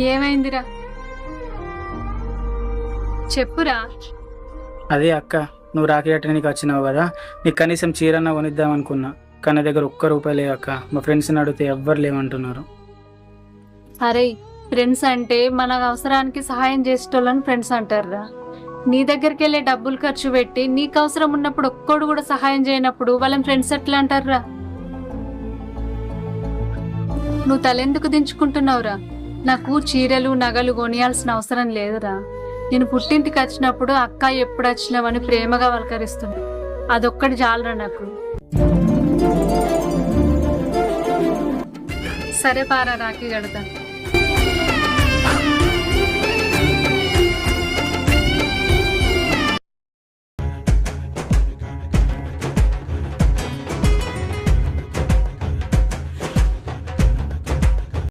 ఏమైందిరా? చెప్పురా. అదే అక్క, నువ్వు రాఖీ కట్టడానికి వచ్చినావు కదా, నీకు కనీసం చీరన్న కొనిద్దాం అనుకున్నా. కానీ నా దగ్గర ఒక్క రూపాయి లేవు అక్క. మా ఫ్రెండ్స్ని అడిగితే ఎవ్వరు లేవంటున్నారు. అరే, ఫ్రెండ్స్ అంటే మన అవసరానికి సహాయం చేసేటోళ్ళని ఫ్రెండ్స్ అంటారురా. నీ దగ్గరికి వెళ్ళే డబ్బులు ఖర్చు పెట్టి నీకు అవసరం ఉన్నప్పుడు ఒక్కడు కూడా సహాయం చేయనప్పుడు వాళ్ళని ఫ్రెండ్స్ ఎట్లా అంటారురా? నువ్వు తలెందుకు దించుకుంటున్నావురా? నాకు చీరలు నగలు కొనియాల్సిన అవసరం లేదురా. నేను పుట్టింటికి వచ్చినప్పుడు అక్క ఎప్పుడు వచ్చినావని ప్రేమగా పలకరిస్తుంది. అదొక్కటి చాలరా నాకు. సరే పారా, రాఖీ కడతాను.